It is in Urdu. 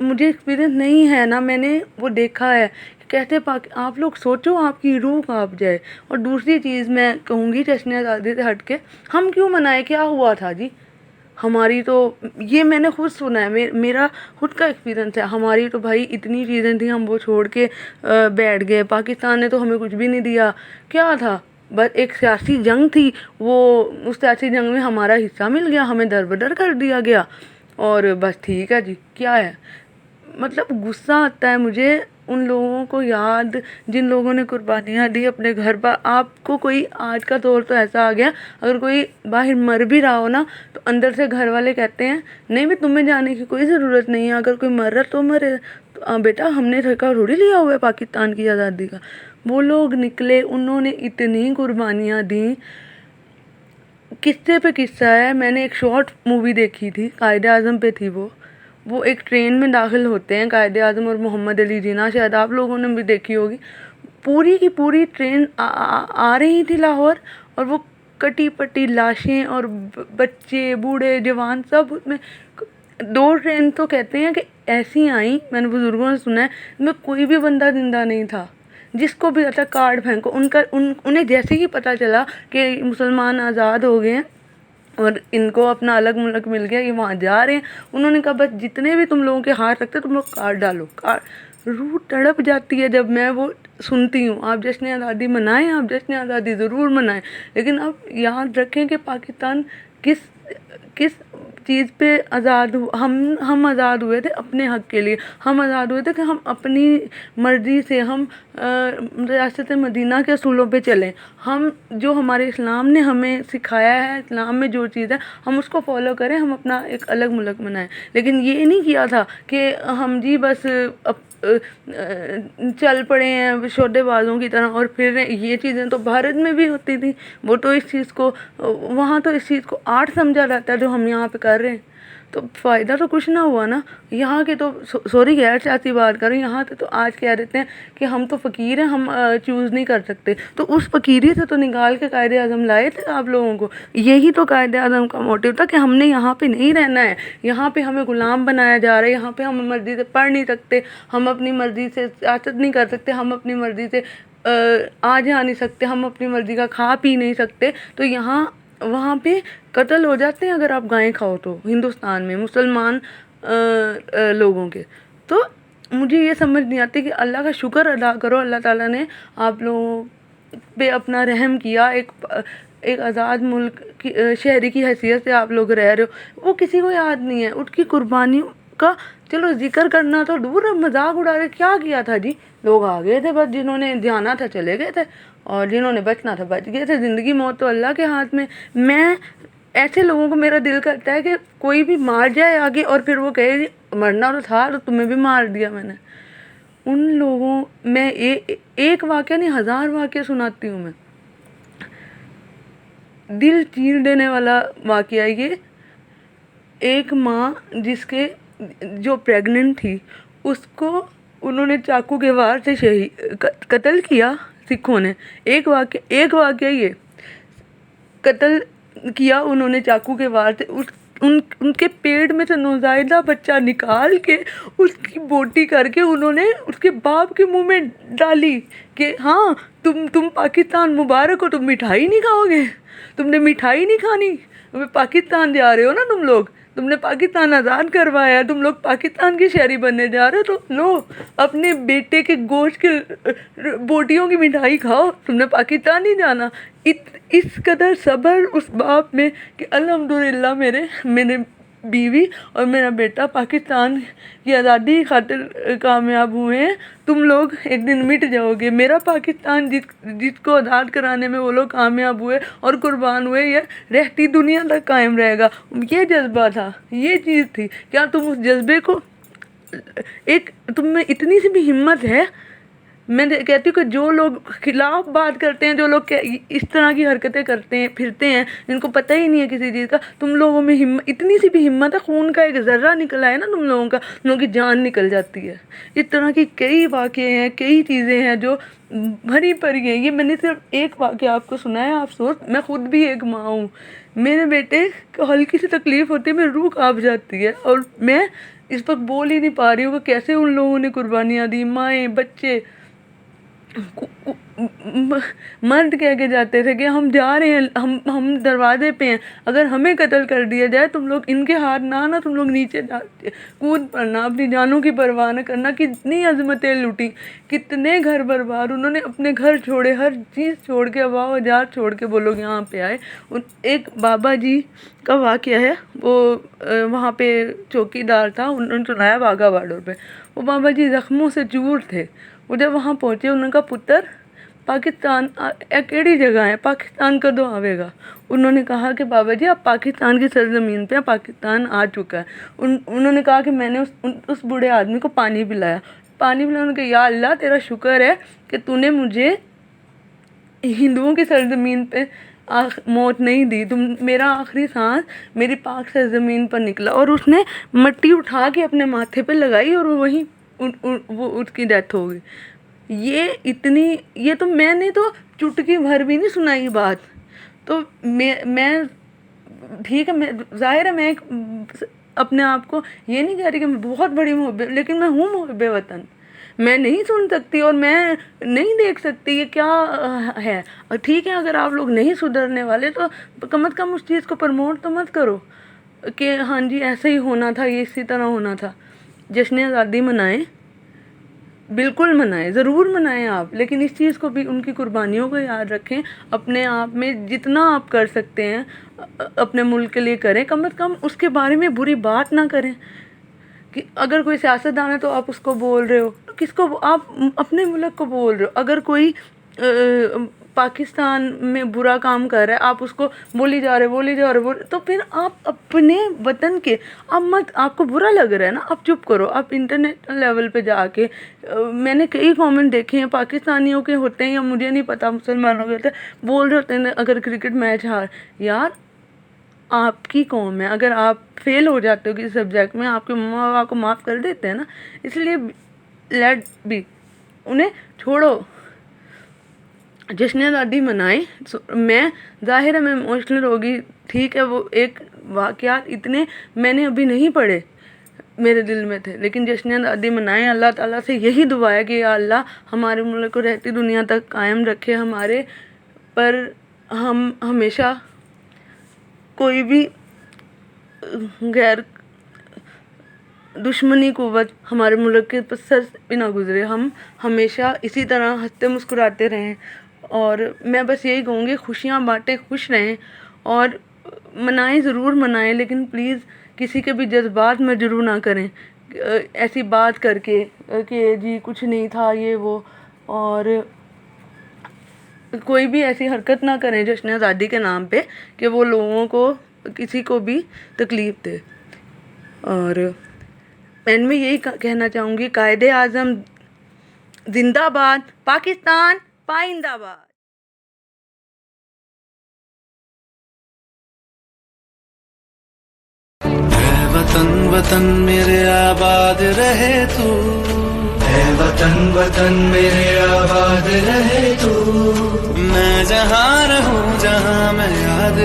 مجھے ایکسپیرینس نہیں ہے نا، میں نے وہ دیکھا ہے، کہتے آپ لوگ سوچو آپ کی روح کانپ جائے۔ اور دوسری چیز میں کہوں گی جشن آزادی سے ہٹ کے، ہم کیوں منائے؟ کیا ہوا تھا جی؟ ہماری تو یہ میں نے خود سنا ہے، میرا خود کا ایکسپیرینس ہے، ہماری تو بھائی اتنی چیزیں تھیں، ہم وہ چھوڑ کے بیٹھ گئے۔ پاکستان نے تو ہمیں کچھ بھی نہیں دیا، کیا تھا؟ بس ایک سیاسی جنگ تھی، وہ اس سیاسی جنگ میں ہمارا حصہ مل گیا، ہمیں دربدر کر دیا گیا، اور بس ٹھیک ہے جی، کیا ہے؟ مطلب غصہ آتا ہے مجھے ان لوگوں کو یاد، جن لوگوں نے قربانیاں دی اپنے گھر پر۔ آپ کو کوئی آج کا دور تو ایسا آ گیا، اگر کوئی باہر مر بھی رہا ہو نا، تو اندر سے گھر والے کہتے ہیں نہیں بھی تمہیں جانے کی کوئی ضرورت نہیں ہے، اگر کوئی مر رہا تو مرے، تو بیٹا ہم نے ٹھیکہ تھوڑی لیا ہوا ہے پاکستان کی آزادی کا۔ وہ لوگ نکلے، انہوں نے اتنی قربانیاں دیں، قصے پہ قصہ ہے۔ میں نے ایک شارٹ مووی دیکھی تھی، قائد اعظم پہ تھی وہ ایک ٹرین میں داخل ہوتے ہیں، قائد اعظم اور محمد علی جناح، شاید آپ لوگوں نے بھی دیکھی ہوگی۔ پوری کی پوری ٹرین آ رہی تھی لاہور، اور وہ کٹی پٹی لاشیں اور بچے بوڑھے جوان سب اس میں۔ دو ٹرین تو کہتے ہیں کہ ایسی آئیں، میں نے بزرگوں سے سنا ہے، ان میں کوئی بھی بندہ زندہ نہیں تھا، جس کو بھی اچھا کارڈ پھینکو انہیں جیسے ہی پتہ چلا کہ مسلمان آزاد ہو گئے ہیں اور ان کو اپنا الگ ملک مل گیا، یہ وہاں جا رہے ہیں، انہوں نے کہا بس جتنے بھی تم لوگوں کے ہاتھ رکھتے تم لوگ کارڈ ڈالو۔ روح تڑپ جاتی ہے جب میں وہ سنتی ہوں۔ آپ جشن آزادی منائیں، آپ جشن آزادی ضرور منائیں، لیکن آپ یاد رکھیں کہ پاکستان کس چیز پہ آزاد ہم آزاد ہوئے تھے اپنے حق کے لیے، ہم آزاد ہوئے تھے کہ ہم اپنی مرضی سے، ہم ریاست مدینہ کے اصولوں پہ چلیں، ہم جو ہمارے اسلام نے ہمیں سکھایا ہے، اسلام میں جو چیز ہے ہم اس کو فالو کریں، ہم اپنا ایک الگ ملک بنائیں۔ لیکن یہ نہیں کیا تھا کہ ہم جی بس چل پڑے ہیں شودے بازوں کی طرح اور پھر یہ چیزیں تو بھارت میں بھی ہوتی تھیں، وہ تو اس چیز کو وہاں تو اس چیز کو آرٹ سمجھا جاتا ہے جو ہم یہاں پہ کر رہے ہیں، تو فائدہ تو کچھ نہ ہوا نا۔ یہاں کے تو سوری غیر سیاسی بات کریں، یہاں تو آج کہہ دیتے ہیں کہ ہم تو فقیر ہیں، ہم چوز نہیں کر سکتے، تو اس فقیری سے تو نکال کے قائد اعظم لائے تھے آپ لوگوں کو۔ یہی تو قائد اعظم کا موٹیو تھا کہ ہم نے یہاں پہ نہیں رہنا ہے، یہاں پہ ہمیں غلام بنایا جا رہا ہے، یہاں پہ ہم مرضی سے پڑھ نہیں سکتے، ہم اپنی مرضی سے سیاست نہیں کر سکتے، ہم اپنی مرضی سے آ جا نہیں سکتے، ہم اپنی مرضی کا کھا پی نہیں سکتے، تو وہاں پہ قتل ہو جاتے ہیں اگر آپ گائیں کھاؤ تو، ہندوستان میں مسلمان لوگوں کے۔ تو مجھے یہ سمجھ نہیں آتی کہ اللہ کا شکر ادا کرو، اللہ تعالیٰ نے آپ لوگوں پہ اپنا رحم کیا، ایک آزاد ملک کی شہری کی حیثیت سے آپ لوگ رہ رہے ہو، وہ کسی کو یاد نہیں ہے ان کی قربانیوں کا۔ چلو ذکر کرنا تو دور، مذاق اڑا رہے، کیا کیا تھا جی؟ لوگ آ گئے تھے، بس جنہوں نے جانا تھا چلے گئے تھے، اور جنہوں نے بچنا تھا بچ گئے تھے، زندگی موت تو اللہ کے ہاتھ میں۔ میں ایسے لوگوں کو میرا دل کرتا ہے کہ کوئی بھی مار جائے آگے اور پھر وہ کہے مرنا تو تھا تو تمہیں بھی مار دیا میں نے۔ ان لوگوں میں ایک واقعہ نہیں، 1000 واقعہ سناتی ہوں میں، دل چیر دینے والا واقعہ یہ۔ ایک ماں جو پریگننٹ تھی، اس کو انہوں نے چاقو کے وار سے قتل کیا سکھوں نے۔ ایک واقعہ یہ قتل کیا انہوں نے چاقو کے وار سے، ان کے پیٹ میں سے نوزائیدہ بچہ نکال کے اس کی بوٹی کر کے انہوں نے اس کے باپ کے منہ میں ڈالی کہ ہاں تم پاکستان مبارک ہو، تم مٹھائی نہیں کھاؤ گے، تم نے مٹھائی نہیں کھانی، پاکستان جا رہے ہو نا تم نے پاکستان آزاد کروایا، تم لوگ پاکستان کے شہری بننے جا رہے ہو، تو لو اپنے بیٹے کے گوشت کے بوٹیوں کی مٹھائی کھاؤ، تم نے پاکستان نہیں جانا۔ اس قدر صبر اس باپ میں کہ الحمدللہ میرے بیوی اور میرا بیٹا پاکستان کی آزادی کی خاطر کامیاب ہوئے ہیں، تم لوگ ایک دن مٹ جاؤ گے۔ میرا پاکستان جس کو آزاد کرانے میں وہ لوگ کامیاب ہوئے اور قربان ہوئے، یہ رہتی دنیا تک قائم رہے گا۔ یہ جذبہ تھا، یہ چیز تھی۔ کیا تم اس جذبے کو تم میں اتنی سی بھی ہمت ہے؟ میں کہتی ہوں کہ جو لوگ خلاف بات کرتے ہیں، جو لوگ اس طرح کی حرکتیں کرتے ہیں پھرتے ہیں، جن کو پتہ ہی نہیں ہے کسی چیز کا، تم لوگوں میں اتنی سی بھی ہمت ہے، خون کا ایک ذرہ نکلا ہے نا تم لوگوں کا، تم لوگوں کی جان نکل جاتی ہے۔ اس طرح کی کئی واقعے ہیں، کئی چیزیں ہیں جو بھری پڑی ہیں۔ یہ میں نے صرف ایک واقعہ آپ کو سنایا، افسوس میں خود بھی ایک ماں ہوں، میرے بیٹے کو ہلکی سی تکلیف ہوتی ہے میری روح کانپ جاتی ہے، اور میں اس وقت بول ہی نہیں پا رہی ہوں کہ کیسے ان لوگوں نے قربانیاں دی، مائیں بچے مرد کہہ کے جاتے تھے کہ ہم جا رہے ہیں، ہم دروازے پہ ہیں، اگر ہمیں قتل کر دیا جائے تم لوگ ان کے ہاتھ نہ آنا، تم لوگ نیچے کود پڑنا، اپنی جانوں کی پرواہ نہ کرنا۔ کتنی عظمتیں لوٹی، کتنے گھر برباد، انہوں نے اپنے گھر چھوڑے، ہر چیز چھوڑ کے، آبا و اجاد چھوڑ کے وہ لوگ یہاں پہ آئے۔ ایک بابا جی کا واقعہ ہے، وہ وہاں پہ چوکی دار تھا، انہوں نے سنایا واگا بارڈر پہ، وہ بابا جی زخموں سے چور تھے، وہ جب وہاں پہنچے ان کا پتر پاکستان کیڑی جگہ ہے، پاکستان کدو آوے گا؟ انہوں نے کہا کہ بابا جی آپ پاکستان کی سرزمین پہ، پاکستان آ چکا ہے۔ انہوں نے کہا کہ میں نے اس بوڑھے آدمی کو پانی پلایا، انہوں نے کہا یا اللہ تیرا شکر ہے کہ تو نے مجھے ہندوؤں کی سرزمین پہ موت نہیں دی، میرا آخری سانس میری پاک سرزمین پر نکلا۔ اور اس نے مٹی اٹھا کے اپنے ماتھے پہ لگائی اور وہیں وہ اس کی ڈیتھ ہو گئی۔ یہ تو میں نے تو چٹکی بھر بھی نہیں سنائی بات، تو میں ٹھیک ہے، ظاہر ہے میں اپنے آپ کو یہ نہیں کہہ رہی کہ میں بہت بڑی محب، لیکن میں ہوں محب وطن، میں نہیں سن سکتی اور میں نہیں دیکھ سکتی یہ کیا ہے۔ اور ٹھیک ہے اگر آپ لوگ نہیں سدھرنے والے تو کم از کم اس چیز کو پروموٹ تو مت کرو کہ ہاں جی ایسا ہی ہونا تھا، یہ اسی طرح ہونا تھا۔ جشن آزادی منائیں، بالکل منائیں، ضرور منائیں آپ، لیکن اس چیز کو بھی، ان کی قربانیوں کو یاد رکھیں، اپنے آپ میں جتنا آپ کر سکتے ہیں اپنے ملک کے لیے کریں، کم از کم اس کے بارے میں بری بات نہ کریں۔ کہ اگر کوئی سیاستدان ہے تو آپ اس کو بول رہے ہو، کس کو؟ آپ اپنے ملک کو بول رہے ہو۔ اگر کوئی پاکستان میں برا کام کر رہا ہے آپ اس کو بولی جا رہے، تو پھر آپ اپنے وطن کے، آپ کو برا لگ رہا ہے نا، آپ چپ کرو۔ آپ انٹرنیشنل لیول پہ جا کے، میں نے کئی کامنٹ دیکھے ہیں پاکستانیوں کے ہوتے ہیں یا مجھے نہیں پتا مسلمانوں کے ہوتے ہیں، بول رہے ہوتے ہیں اگر کرکٹ میچ یار آپ کی قوم ہے، اگر آپ فیل ہو جاتے ہو کسی سبجیکٹ میں، آپ کے ماں باپ کو معاف کر دیتے ہیں نا، اس لیے لیٹ بی، انہیں چھوڑو، جشن آزادی منائیں۔ میں ظاہر ہے میں ایموشنل ہوگی، ٹھیک ہے، وہ ایک واقعات اتنے میں نے ابھی نہیں پڑھے، میرے دل میں تھے، لیکن جشن آزادی منائیں۔ اللہ تعالیٰ سے یہی دعا ہے کہ یا اللہ ہمارے ملک کو رہتی دنیا تک قائم رکھے، ہمارے پر ہم ہمیشہ کوئی بھی غیر دشمنی قوت ہمارے ملک کے سر پہ نہ گزرے، ہم ہمیشہ اسی طرح ہنستے مسکراتے رہیں۔ اور میں بس یہی کہوں گی خوشیاں بانٹیں، خوش رہیں، اور منائیں، ضرور منائیں، لیکن پلیز کسی کے بھی جذبات مجروح نہ کریں ایسی بات کر کے کہ جی کچھ نہیں تھا یہ وہ، اور کوئی بھی ایسی حرکت نہ کریں جشن آزادی کے نام پہ کہ وہ لوگوں کو، کسی کو بھی تکلیف دے۔ اور میں یہی کہنا چاہوں گی، قائد اعظم زندہ باد، پاکستان پائندہ باد۔ اے وطن وطن میرے آباد رہے تو، اے وطن وطن میرے آباد رہے تو، میں جہاں رہوں جہاں میں یاد